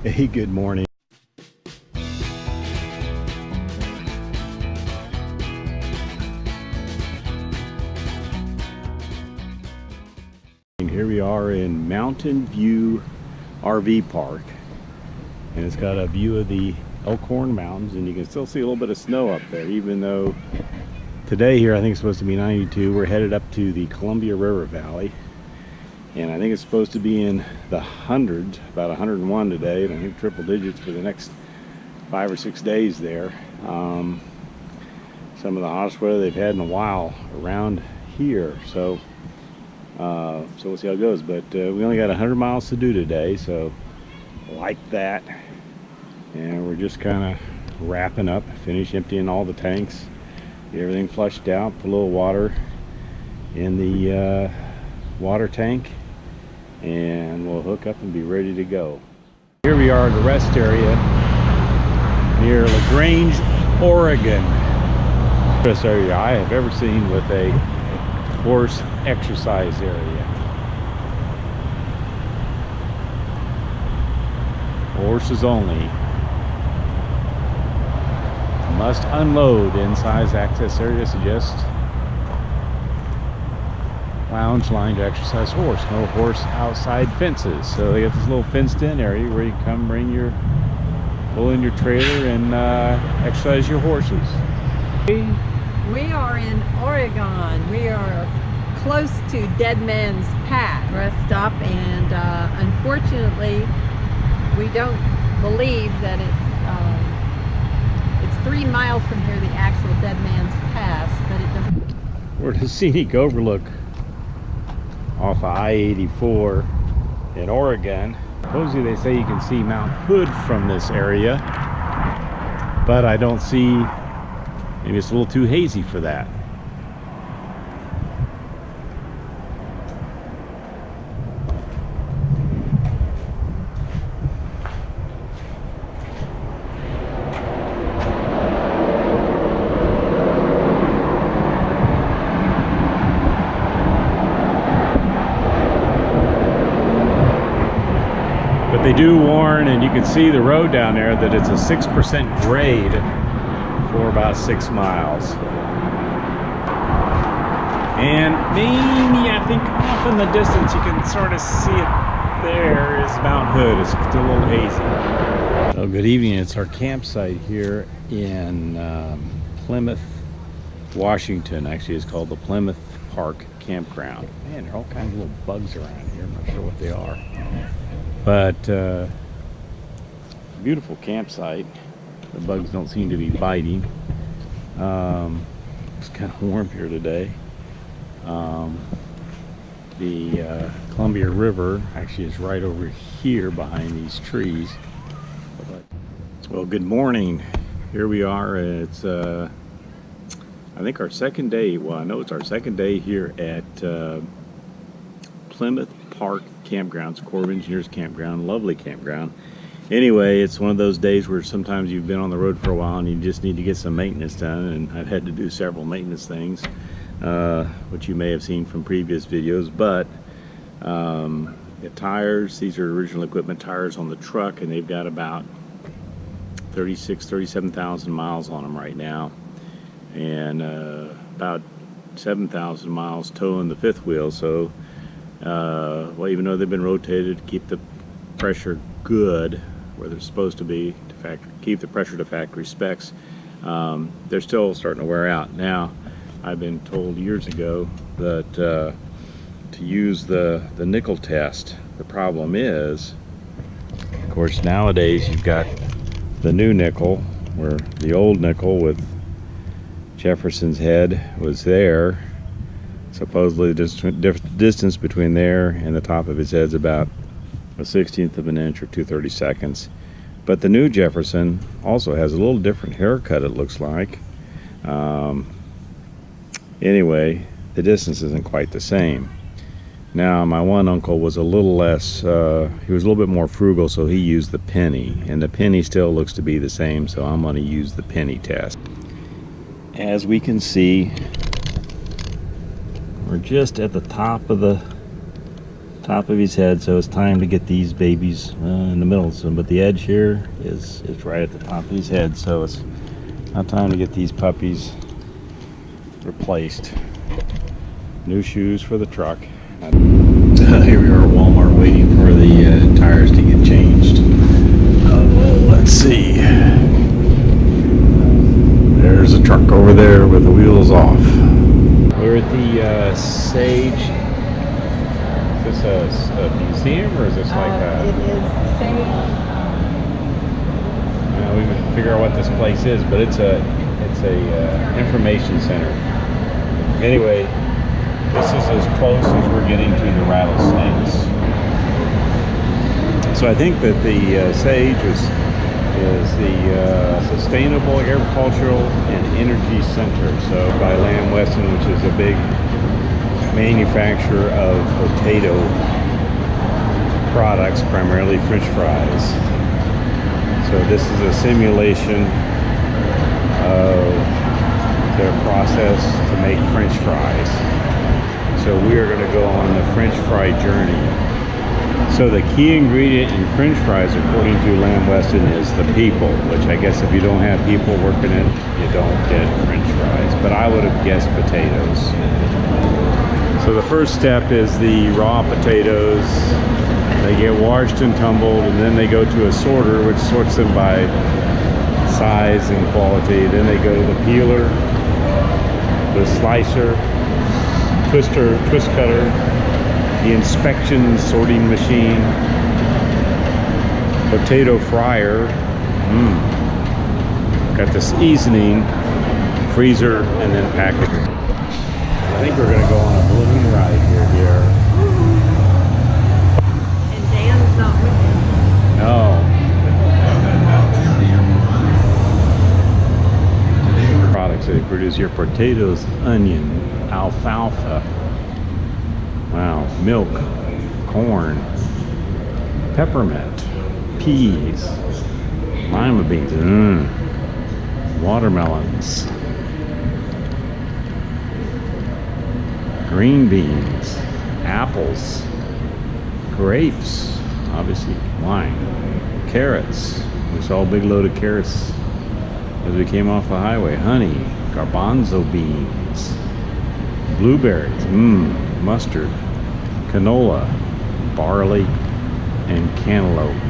Hey, good morning. Here we are in Mountain View RV Park, and it's got a view of the Elkhorn Mountains, and you can still see a little bit of snow up there, even though today here I think it's supposed to be 92. We're headed up to the Columbia River Valley, and I think it's supposed to be in the hundreds, about 101 today, and I think triple digits for the next 5 or 6 days there. Some of the hottest weather they've had in a while around here, so we'll see how it goes. But we only got 100 miles to do today, so like that, and we're just kind of wrapping up, finish emptying all the tanks, get everything flushed out, put a little water in the water tank, and we'll hook up and be ready to go. Here we are in the rest area near LaGrange, Oregon. Best area I have ever seen with a horse exercise area. Horses only. Must unload inside access area. Suggest lounge line to exercise horse. No horse outside fences. So they got this little fenced in area where you can come pull in your trailer and exercise your horses. We are in Oregon. We are close to Dead Man's Path. Rest stop, and unfortunately we don't believe that it's 3 miles from here, the actual Dead Man's Pass, but it doesn't. We're at a scenic overlook off of I-84 in Oregon. Supposedly they say you can see Mount Hood from this area, but I don't see, maybe it's a little too hazy for that. But they do warn, and you can see the road down there, that it's a 6% grade for about 6 miles. And maybe, I think off in the distance you can sort of see it there, is Mount Hood. It's still a little hazy. So good evening. It's our campsite here in Plymouth, Washington. Actually, it's called the Plymouth Park Campground. Man, there are all kinds of little bugs around here. I'm not sure what they are. But beautiful campsite. The bugs don't seem to be biting. It's kind of warm here today. The Columbia River actually is right over here behind these trees. Well, good morning. Here we are. It's I think our second day. Well, I know it's our second day here at Plymouth Park Campgrounds, Corp of Engineers campground. Lovely campground. Anyway, it's one of those days where sometimes you've been on the road for a while and you just need to get some maintenance done, and I've had to do several maintenance things, which you may have seen from previous videos. But the tires, these are original equipment tires on the truck, and they've got about 37,000 miles on them right now, and about 7,000 miles towing the fifth wheel. So well, even though they've been rotated to keep the pressure good where they're supposed to be, to keep the pressure to factory specs, they're still starting to wear out. Now, I've been told years ago that to use the nickel test, the problem is, of course, nowadays you've got the new nickel, where the old nickel with Jefferson's head was there. Supposedly the distance between there and the top of his head is about 1/16 of an inch or 2/32. But the new Jefferson also has a little different haircut, it looks like. Anyway, the distance isn't quite the same. Now, my one uncle was a little less, he was a little bit more frugal, so he used the penny, and the penny still looks to be the same, so I'm going to use the penny test. As we can see, we're just at the top of the top of his head, so it's time to get these babies in the middle. So, but the edge here is right at the top of his head, so it's now time to get these puppies replaced. New shoes for the truck. Here we are at Walmart waiting for the tires to get changed. Oh, let's see. There's a truck over there with the wheels off. We're at the Sage. Is this a museum or is this like a... It is Sage. We can figure out what this place is, but it's a information center. Anyway, this is as close as we're getting to the rattlesnakes. So I think that the Sage is the Sustainable Agricultural and Energy Center. So by Lamb Weston, which is a big manufacturer of potato products, primarily French fries. So this is a simulation of their process to make French fries. So we are going to go on the French fry journey. So the key ingredient in French fries, according to Lamb Weston, is the people, which I guess if you don't have people working it, you don't get French fries. But I would have guessed potatoes. So the first step is the raw potatoes. They get washed and tumbled, and then they go to a sorter, which sorts them by size and quality. Then they go to the peeler, the slicer, twist cutter, the inspection sorting machine, potato fryer, got the seasoning, freezer, and then packaging. I think we're going to go on a balloon ride here. And Dan's not with us. No. Products they produce here: potatoes, onion, alfalfa. Wow, milk, corn, peppermint, peas, lima beans, watermelons, green beans, apples, grapes, obviously wine, carrots. We saw a big load of carrots as we came off the highway. Honey, garbanzo beans, blueberries, mustard, canola, barley, and cantaloupe.